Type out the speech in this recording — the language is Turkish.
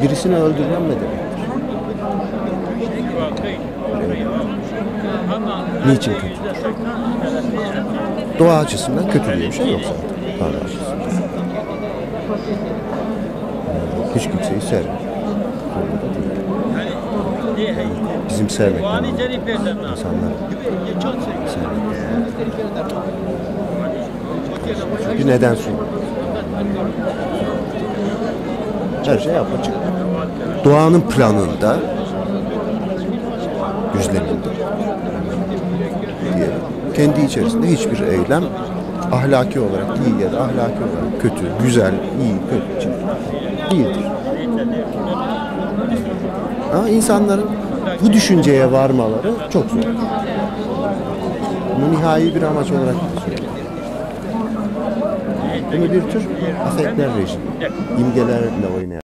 Birisini öldürmem ne demektir? Niçin kötüdür? Doğa açısından kötü diye bir şey yok zaten. Tanrı açısından. Hiç kimseyi sevmem. Bizim sevmek lazım. İnsanlar sevmek. Bir neden sunuyor. Her şey apaçık. Doğanın planında düzleminde diyelim. Kendi içerisinde hiçbir eylem ahlaki olarak iyi ya da ahlaki olarak kötü, güzel, iyi, kötü değildir. Ama insanların bu düşünceye varmaları çok zor. Bunu nihai bir amaç olarak söylüyorum. Bunu bir tür afektler rejimi, imgelerle oynayan.